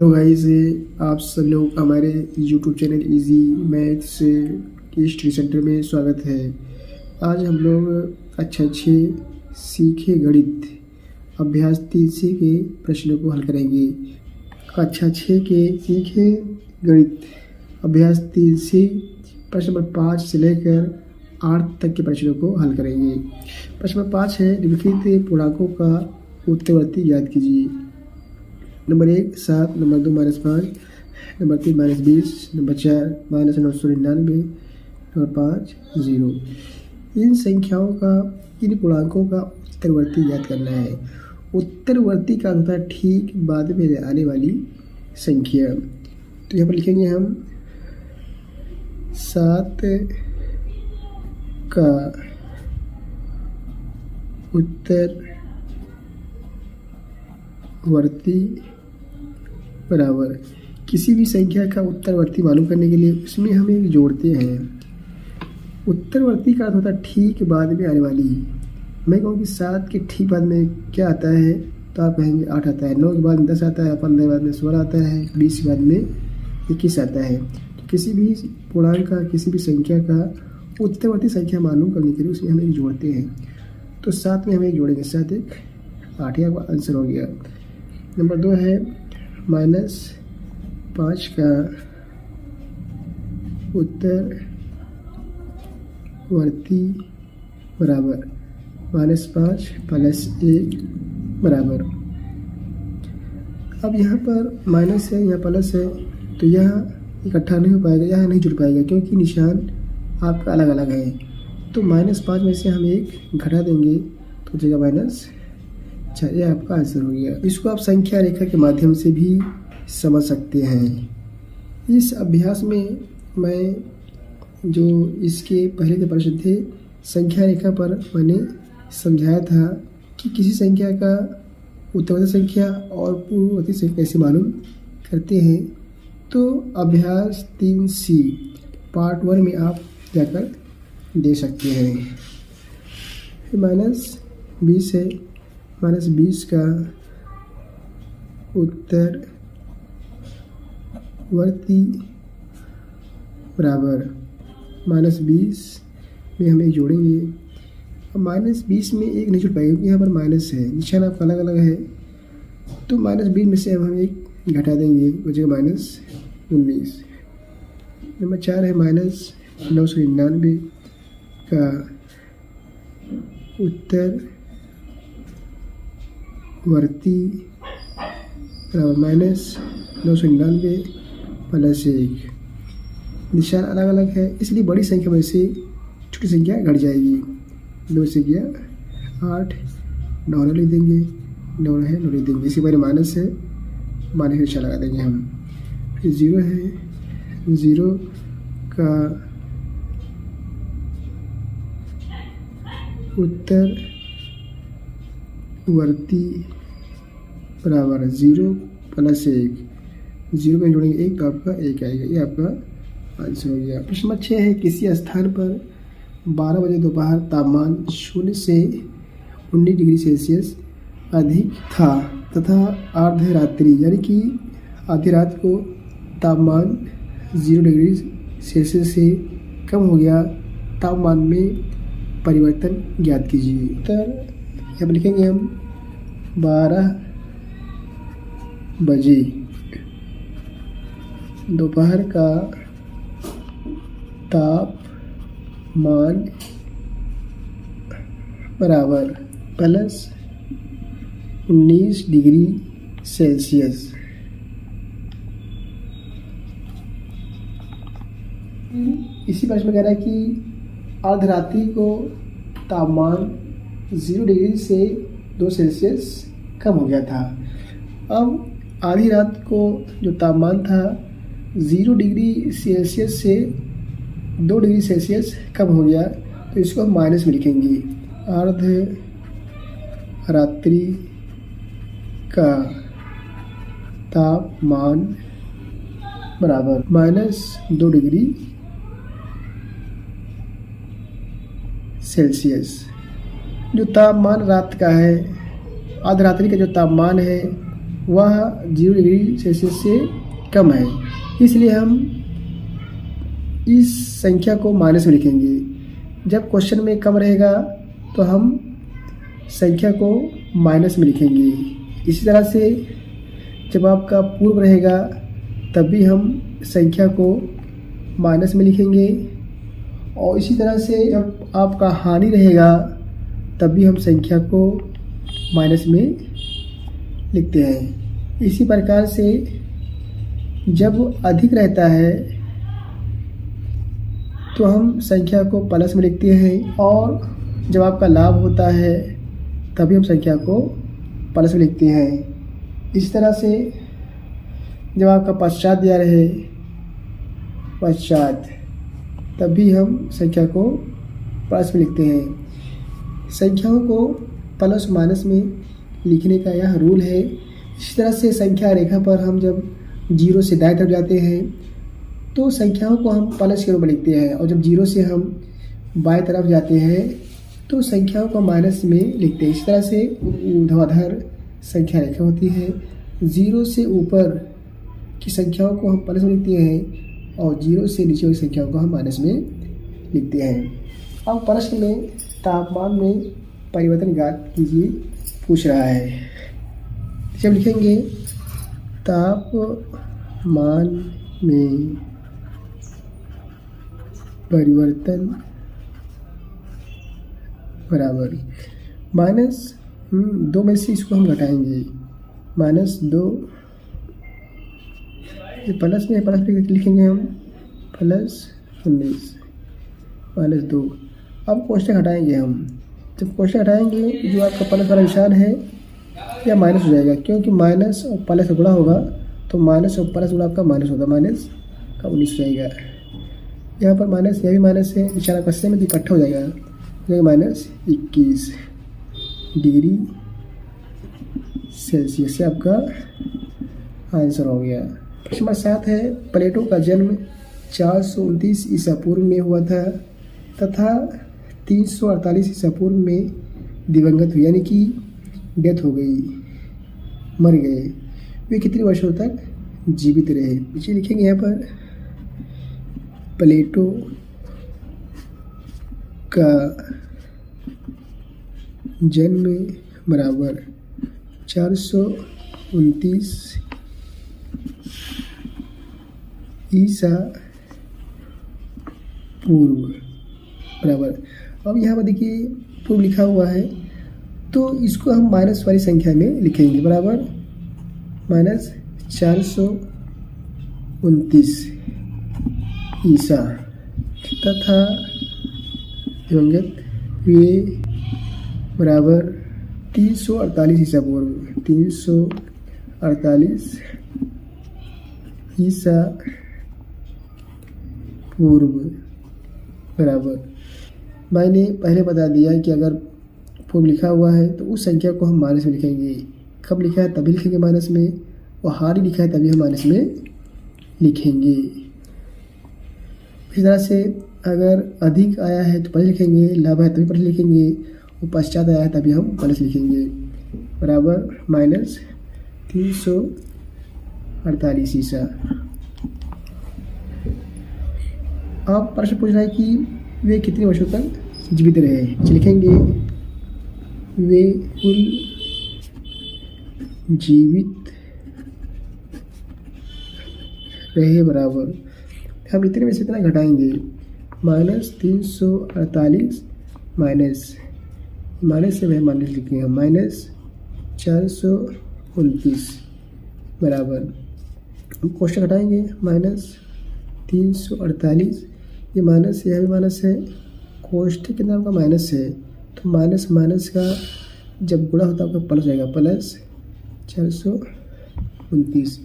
तो गाइस, आप सब लोग हमारे यूट्यूब चैनल इजी मैथ्स के स्टडी सेंटर में स्वागत है। आज हम लोग अच्छा अच्छे सीखे गणित अभ्यास 3C के प्रश्नों को हल करेंगे। अच्छा अच्छे के सीखे गणित अभ्यास 3C प्रश्न नंबर 5 से लेकर 8 तक के प्रश्नों को हल करेंगे। प्रश्न नंबर 5 है, निम्नलिखित पूर्णांकों का उत्तरवर्ती ज्ञात कीजिए। Number 1 7, number 2 -5, number 3 -20, number 4 -999, number 5 0। इन संख्याओं का इन पूर्णांकों का उत्तरवर्ती ज्ञात करना है। उत्तरवर्ती का होता है ठीक बाद में आने वाली संख्या। तो यहाँ पर लिखेंगे हम 7 का उत्तरवर्ती बराबर किसी भी संख्या का उत्तरवर्ती मालूम करने के लिए उसमें हम एक जोड़ते हैं। उत्तरवर्ती का अर्थ होता है ठीक बाद में आने वाली। मैं कहूँ कि 7 के ठीक बाद में क्या आता है, तो आप कहेंगे 8 आता है, 9 के बाद में 10 आता है, 15 के बाद में 16 आता है, 20 के बाद में 21 आता है। तो किसी भी पूर्णांक का किसी भी संख्या का उत्तरवर्ती संख्या मालूम करने के लिए उसमें हम एक जोड़ते हैं। तो 7 में हम एक जोड़ेंगे, 7 1 8, यह आंसर हो गया। नंबर 2 है -5 का उत्तरवर्ती बराबर -5 + 1 बराबर। अब यहाँ पर माइनस है, यहाँ प्लस है, तो यहाँ इकट्ठा नहीं हो पाएगा, यहाँ नहीं जुड़ पाएगा क्योंकि निशान आपका अलग अलग है। तो -5 में से हम एक घटा देंगे तो जगह -4, यह आपका आंसर हो गया। इसको आप संख्या रेखा के माध्यम से भी समझ सकते हैं। इस अभ्यास में मैं जो इसके पहले के प्रश्न थे संख्या रेखा पर मैंने समझाया था कि किसी संख्या का उत्तरवर्ती संख्या और पूर्ववर्ती संख्या कैसे मालूम करते हैं। तो अभ्यास 3C पार्ट 1 में आप जाकर दे सकते हैं। -20 है, -20 का उत्तरवर्ती बराबर -20 में हम एक जोड़ेंगे। अब -20 में एक नहीं जुड़ पाएगा क्योंकि यहाँ पर माइनस है, निशान आपका अलग अलग है। तो -20 में से अब हम एक घटा देंगे, बचेगा -19। नंबर 4 है -999 का उत्तरवर्ती बराबर -999 + 1। निशान अलग अलग है इसलिए बड़ी संख्या में से छोटी संख्या घट जाएगी। 2 से गया 8, 9 लिख देंगे, 9 है 9 लिख देंगे। इसी बारे माइनस है, माइनस निशान लगा देंगे हम। फिर 0 है, 0 का उत्तरवर्ती बराबर 0 + 1। 0 में जोड़ेंगे 1 तो आपका 1 आएगा, ये आपका आंसर हो गया। प्रश्न नंबर 6 है, किसी स्थान पर 12 बजे दोपहर तापमान 0 से 19 डिग्री सेल्सियस अधिक था तथा अर्धरात्रि यानी कि आधी रात को तापमान 0 डिग्री सेल्सियस से कम हो गया, तापमान में परिवर्तन ज्ञात कीजिए। उत्तर यहाँ पर लिखेंगे हम 12 बजे दोपहर का तापमान बराबर +19 डिग्री सेल्सियस। इसी प्रश्न में कह रहा है कि अर्धरात्रि को तापमान 0 डिग्री से 2 सेल्सियस कम हो गया था। अब आधी रात को जो तापमान था 0 डिग्री सेल्सियस से 2 डिग्री सेल्सियस कम हो गया, तो इसको हम माइनस में लिखेंगे। अर्धरात्रि का तापमान बराबर -2 डिग्री सेल्सियस। जो तापमान रात का है, अर्धरात्रि का जो तापमान है वह 0 डिग्री सेल्सियस से कम है, इसलिए हम इस संख्या को माइनस में लिखेंगे। जब क्वेश्चन में कम रहेगा तो हम संख्या को माइनस में लिखेंगे। इसी तरह से जब आपका पूर्व रहेगा तब भी हम संख्या को माइनस में लिखेंगे, और इसी तरह से जब आपका हानि रहेगा तब भी हम संख्या को माइनस में लिखते हैं। इसी प्रकार से जब अधिक रहता है तो हम संख्या को प्लस में लिखते हैं, और जब आपका लाभ होता है तभी हम संख्या को प्लस में लिखते हैं। इस तरह से जब आपका पश्चात दिया रहे पश्चात, तब भी हम संख्या को प्लस में लिखते हैं। संख्याओं को प्लस माइनस में लिखने का यह रूल है। इसी तरह से संख्या रेखा पर हम जब 0 से दाएं तरफ जाते हैं तो संख्याओं को हम प्लस के रूप में लिखते हैं, और जब 0 से हम बाएं तरफ जाते हैं तो संख्याओं को माइनस में लिखते हैं। इस तरह से ऊर्ध्वाधर संख्या रेखा होती है। 0 से ऊपर की संख्याओं को हम प्लस में लिखते हैं, और 0 से नीचे की संख्याओं को हम माइनस में लिखते हैं। अब प्रश्न में तापमान में परिवर्तन ज्ञात कीजिए पूछ रहा है। जब लिखेंगे तापमान में परिवर्तन बराबर -2 में से इसको हम घटाएंगे, -2, ये प्लस में प्लस पे लिखेंगे हम +19 -2। अब क्वेश्चन हटाएंगे हम। जब क्वेश्चन हटाएंगे जो आपका प्लस वाला निशान है या माइनस हो जाएगा, क्योंकि माइनस और प्लस गुणा होगा तो माइनस और प्लस गुणा आपका माइनस होगा, माइनस का 19 हो जाएगा। यहाँ पर माइनस, यह भी माइनस है, निशान आपका सेम में इकट्ठा हो जाएगा, -21 डिग्री सेल्सियस से आपका आंसर हो गया। प्रश्न नंबर 7 है, प्लेटो का जन्म 429 ईसा पूर्व में हुआ था तथा 348 ईसा पूर्व में दिवंगत हुए, यानी कि डेथ हो गई, मर गए। वे कितने वर्षों तक जीवित रहे? नीचे लिखेंगे यहाँ पर प्लेटो का जन्म बराबर 429 ईसा पूर्व बराबर। अब यहाँ पर देखिए पूर्व लिखा हुआ है तो इसको हम माइनस वाली संख्या में लिखेंगे, बराबर -429 ईसा तथा दिवंगत हुए बराबर 348 ईसा पूर्व, 348 ईसा पूर्व बराबर। मैंने पहले बता दिया कि अगर पूर्व लिखा हुआ है तो उस संख्या को हम माइनस में लिखेंगे। कब लिखा है तभी लिखेंगे माइनस में, और हारी लिखा है तभी हम माइनस में लिखेंगे। इस तरह से अगर अधिक आया है तो प्लस लिखेंगे, लाभ है तभी प्लस लिखेंगे, और पश्चात आया है तभी हम प्लस लिखेंगे, बराबर -348 ईसा। अब प्रश्न पूछ रहा है कि वे कितने वर्षों तक जीवित रहे। लिखेंगे वे कुल जीवित रहे बराबर, हम इतने में से इतना घटाएंगे, -348 माइनस से वह माइनस लिखेंगे, -429 बराबर। क्वेश्चन घटाएंगे, -348, ये माइनस, यह भी माइनस है, कोष्ठक के नाम का माइनस है, तो माइनस माइनस का जब गुणा होता है आपका प्लस जाएगा, +429।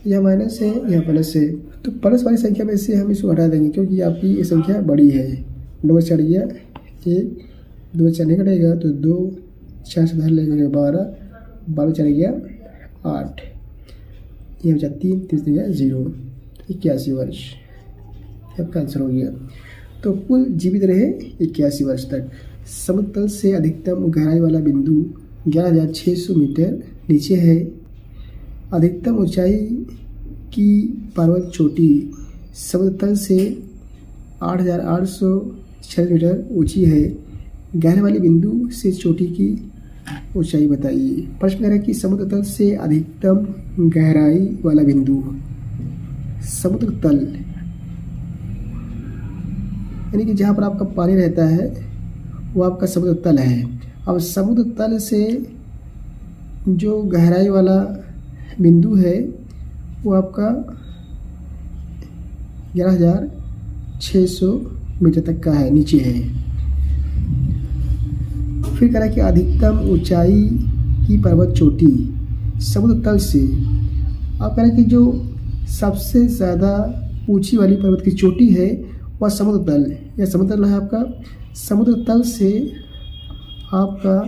यह माइनस है, यह प्लस है, तो प्लस वाली संख्या में से हम इसको हटा देंगे क्योंकि आपकी ये संख्या बड़ी है। 2 चढ़ गया 1, 2 चढ़ने कटेगा तो 2, 4 से बाहर लगेगा 12, 12 चढ़ गया 8, ये बचा 3, 3 गया 0, 81 वर्ष आपका आंसर हो गया। तो कुल जीवित रहे 81 वर्ष तक। समुद्र तल से अधिकतम गहराई वाला बिंदु 11,600 मीटर नीचे है। अधिकतम ऊंचाई की पर्वत चोटी समुद्र तल से 8,846 मीटर ऊंची है। गहरे वाले बिंदु से चोटी की ऊंचाई बताइए। प्रश्न कह रहा है कि समुद्र तल से अधिकतम गहराई वाला बिंदु, समुद्र तल यानी कि जहाँ पर आपका पानी रहता है वो आपका समुद्र तल है। अब समुद्र तल से जो गहराई वाला बिंदु है वो आपका 11,600 मीटर तक का है, नीचे है। फिर कह रहा है कि अधिकतम ऊंचाई की पर्वत चोटी समुद्र तल से, आप कह रहे हैं कि जो सबसे ज़्यादा ऊंची वाली पर्वत की चोटी है वह समुद्र तल, या समुद्र तल है आपका, समुद्र तल से आपका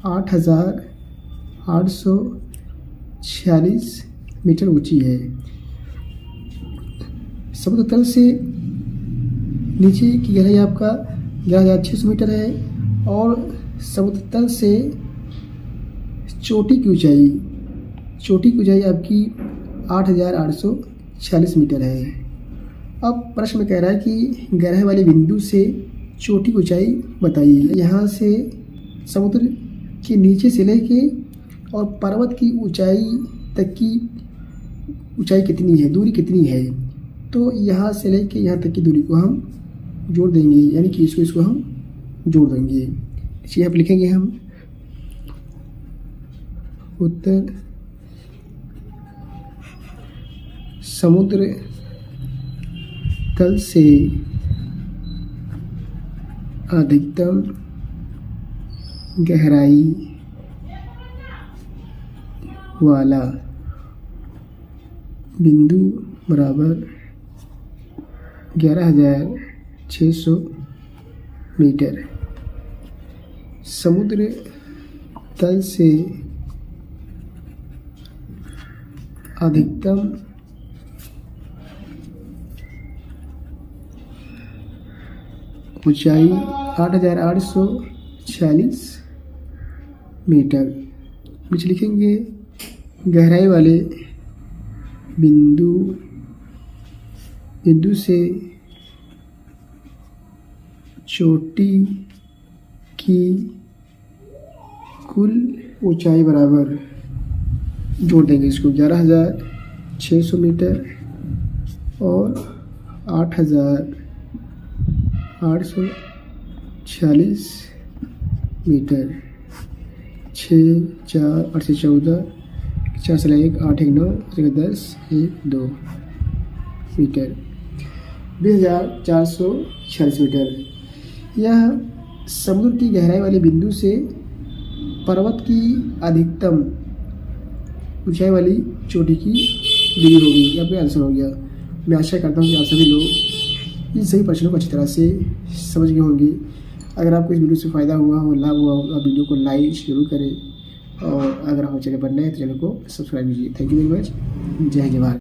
8,846 मीटर ऊंची है। समुद्र तल से नीचे की गहराई आपका 11,600 मीटर है और समुद्र तल से चोटी की ऊंचाई आपकी 8,846 मीटर है। अब प्रश्न में कह रहा है कि गहराई वाले बिंदु से चोटी की ऊंचाई बताइए। यहाँ से समुद्र के नीचे से लेके और पर्वत की ऊंचाई तक की ऊंचाई कितनी है, दूरी कितनी है, तो यहाँ से लेके यहाँ तक की दूरी को हम जोड़ देंगे, यानी कि इसको हम जोड़ देंगे। इसे यहाँ पर लिखेंगे हम उत्तर समुद्र तल से अधिकतम गहराई वाला बिंदु बराबर 11,600 मीटर। समुद्र तल से अधिकतम ऊंचाई 8,846 मीटर। नीचे लिखेंगे गहराई वाले बिंदु से चोटी की कुल ऊंचाई बराबर, जोड़ देंगे इसको, 11,600 मीटर और 8,846 मीटर। 6, 4, 8 से 14, 4 से 1, 8, 1, 9, 10, 1, 2 मीटर, 20,446 मीटर। यह समुद्र की गहराई वाले बिंदु से पर्वत की अधिकतम ऊंचाई वाली चोटी की दूरी होगी। यह आपका आंसर हो गया। मैं आशा करता हूँ कि आप सभी लोग इन सभी प्रश्नों को अच्छी तरह से समझ गए होंगे। अगर आपको इस वीडियो से फ़ायदा हुआ हो, लाभ हुआ हो, आप वीडियो को लाइक जरूर करें और अगर हमारे चैनल पर नए हैं तो चैनल को सब्सक्राइब कीजिए। Thank you very much. जय जवाहर।